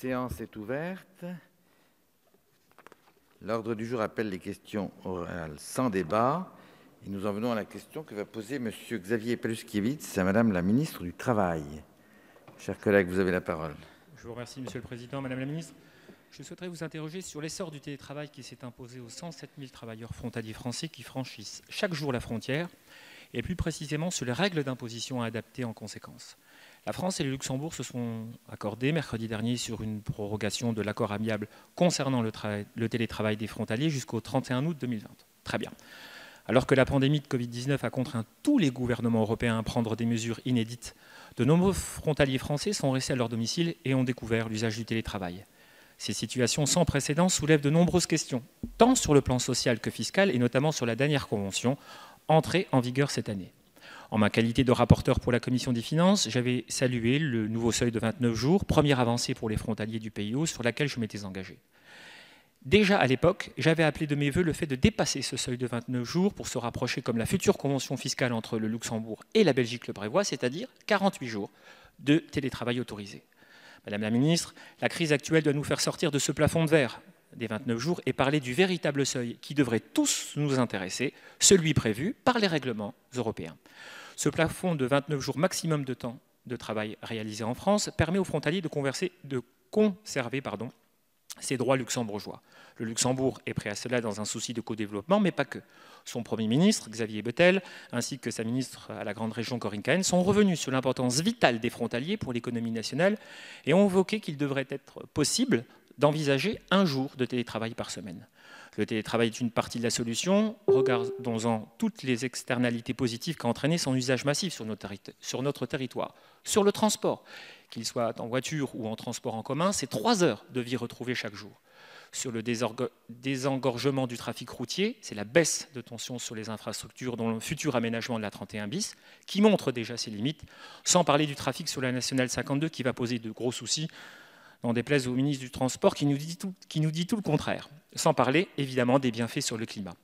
séance est ouverte. L'ordre du jour appelle les questions orales sans débat. Et nous en venons à la question que va poser M. Xavier Paluskiewicz à Madame la ministre du Travail. Chers collègues, vous avez la parole. Je vous remercie, Monsieur le Président. Madame la ministre, je souhaiterais vous interroger sur l'essor du télétravail qui s'est imposé aux 107 000 travailleurs frontaliers français qui franchissent chaque jour la frontière, et plus précisément sur les règles d'imposition à adapter en conséquence. La France et le Luxembourg se sont accordés mercredi dernier sur une prorogation de l'accord amiable concernant le télétravail des frontaliers jusqu'au 31 août 2020. Très bien. Alors que la pandémie de Covid-19 a contraint tous les gouvernements européens à prendre des mesures inédites, de nombreux frontaliers français sont restés à leur domicile et ont découvert l'usage du télétravail. Ces situations sans précédent soulèvent de nombreuses questions, tant sur le plan social que fiscal, et notamment sur la dernière convention, entrée en vigueur cette année. En ma qualité de rapporteur pour la Commission des Finances, j'avais salué le nouveau seuil de 29 jours, première avancée pour les frontaliers du pays sur laquelle je m'étais engagé. Déjà à l'époque, j'avais appelé de mes voeux le fait de dépasser ce seuil de 29 jours pour se rapprocher comme la future convention fiscale entre le Luxembourg et la Belgique le prévoit, c'est-à-dire 48 jours de télétravail autorisé. Madame la ministre, la crise actuelle doit nous faire sortir de ce plafond de verre des 29 jours et parler du véritable seuil qui devrait tous nous intéresser, celui prévu par les règlements européens. Ce plafond de 29 jours maximum de temps de travail réalisé en France permet aux frontaliers de conserver ses droits luxembourgeois. Le Luxembourg est prêt à cela dans un souci de co-développement, mais pas que. Son Premier ministre, Xavier Bettel, ainsi que sa ministre à la grande région, Corinne Cahen, sont revenus sur l'importance vitale des frontaliers pour l'économie nationale et ont évoqué qu'il devrait être possible d'envisager un jour de télétravail par semaine. Le télétravail est une partie de la solution. Regardons-en toutes les externalités positives qu'a entraîné son usage massif sur notre territoire. Sur le transport, qu'il soit en voiture ou en transport en commun, c'est 3 heures de vie retrouvée chaque jour. Sur le désengorgement du trafic routier, c'est la baisse de tension sur les infrastructures dont le futur aménagement de la 31 bis, qui montre déjà ses limites, sans parler du trafic sur la nationale 52 qui va poser de gros soucis, n'en déplaise au ministre du Transport qui nous dit tout le contraire, sans parler évidemment des bienfaits sur le climat.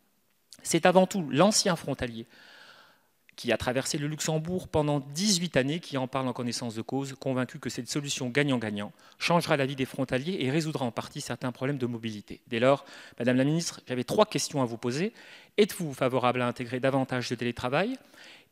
C'est avant tout l'ancien frontalier qui a traversé le Luxembourg pendant 18 années qui en parle en connaissance de cause, convaincu que cette solution gagnant-gagnant changera la vie des frontaliers et résoudra en partie certains problèmes de mobilité. Dès lors, Madame la Ministre, j'avais 3 questions à vous poser. Êtes-vous favorable à intégrer davantage de télétravail ?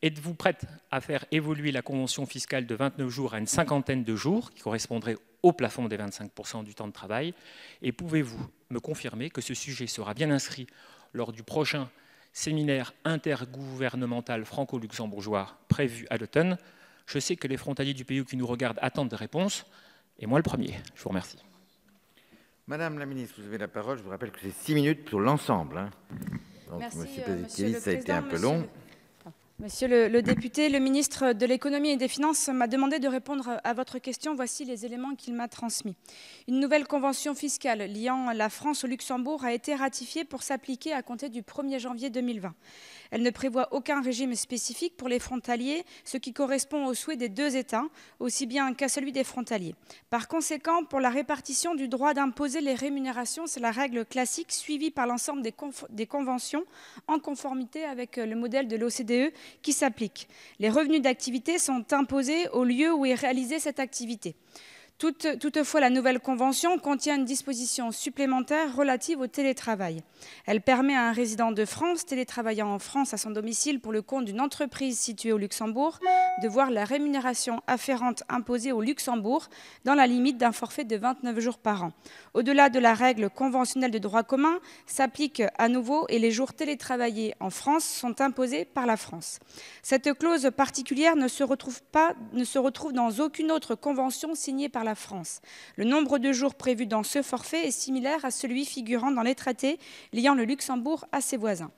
Êtes-vous prête à faire évoluer la convention fiscale de 29 jours à une 50aine de jours, qui correspondrait au plafond des 25% du temps de travail? Et pouvez-vous me confirmer que ce sujet sera bien inscrit lors du prochain séminaire intergouvernemental franco-luxembourgeois prévu à l'automne? Je sais que les frontaliers du pays qui nous regardent attendent des réponses, et moi le premier. Je vous remercie. Madame la ministre, vous avez la parole. Je vous rappelle que c'est 6 minutes pour l'ensemble. Donc, merci, Monsieur Paluskiewicz, ça a été un peu long. Monsieur le député, le ministre de l'Économie et des Finances m'a demandé de répondre à votre question. Voici les éléments qu'il m'a transmis. Une nouvelle convention fiscale liant la France au Luxembourg a été ratifiée pour s'appliquer à compter du 1er janvier 2020. Elle ne prévoit aucun régime spécifique pour les frontaliers, ce qui correspond aux souhaits des 2 États, aussi bien qu'à celui des frontaliers. Par conséquent, pour la répartition du droit d'imposer les rémunérations, c'est la règle classique suivie par l'ensemble des conventions en conformité avec le modèle de l'OCDE qui s'applique. Les revenus d'activité sont imposés au lieu où est réalisée cette activité. Toutefois, la nouvelle convention contient une disposition supplémentaire relative au télétravail. Elle permet à un résident de France, télétravaillant en France à son domicile pour le compte d'une entreprise située au Luxembourg, de voir la rémunération afférente imposée au Luxembourg dans la limite d'un forfait de 29 jours par an. Au-delà de la règle conventionnelle de droit commun, s'applique à nouveau et les jours télétravaillés en France sont imposés par la France. Cette clause particulière ne se retrouve dans aucune autre convention signée par la France. Le nombre de jours prévus dans ce forfait est similaire à celui figurant dans les traités liant le Luxembourg à ses voisins.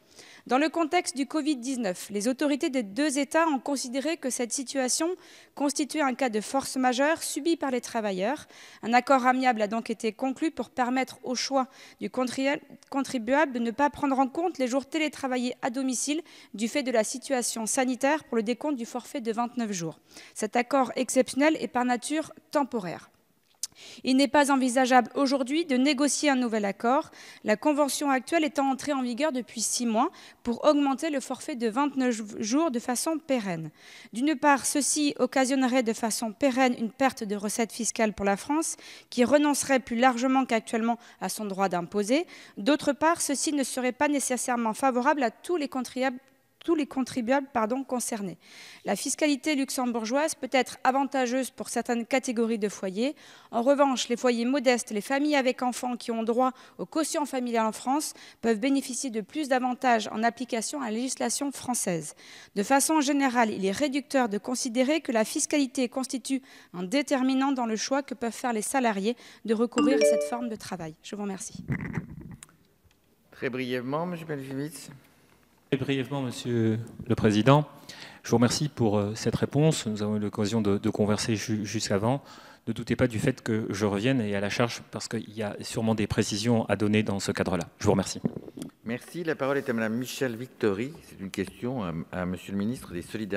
Dans le contexte du Covid-19, les autorités des 2 États ont considéré que cette situation constituait un cas de force majeure subi par les travailleurs. Un accord amiable a donc été conclu pour permettre au choix du contribuable de ne pas prendre en compte les jours télétravaillés à domicile du fait de la situation sanitaire pour le décompte du forfait de 29 jours. Cet accord exceptionnel est par nature temporaire. Il n'est pas envisageable aujourd'hui de négocier un nouvel accord, la convention actuelle étant entrée en vigueur depuis 6 mois, pour augmenter le forfait de 29 jours de façon pérenne. D'une part, ceci occasionnerait de façon pérenne une perte de recettes fiscales pour la France, qui renoncerait plus largement qu'actuellement à son droit d'imposer. D'autre part, ceci ne serait pas nécessairement favorable à tous les contribuables concernés. La fiscalité luxembourgeoise peut être avantageuse pour certaines catégories de foyers. En revanche, les foyers modestes, les familles avec enfants qui ont droit au quotient familial en France peuvent bénéficier de plus d'avantages en application à la législation française. De façon générale, il est réducteur de considérer que la fiscalité constitue un déterminant dans le choix que peuvent faire les salariés de recourir à cette forme de travail. Je vous remercie. Très brièvement, M. Pelskiewicz. Très brièvement, Monsieur le Président, je vous remercie pour cette réponse. Nous avons eu l'occasion de converser jusqu'avant. Ne doutez pas du fait que je revienne et à la charge parce qu'il y a sûrement des précisions à donner dans ce cadre-là. Je vous remercie. Merci. La parole est à Mme Michèle Victory. C'est une question à Monsieur le ministre des Solidarités.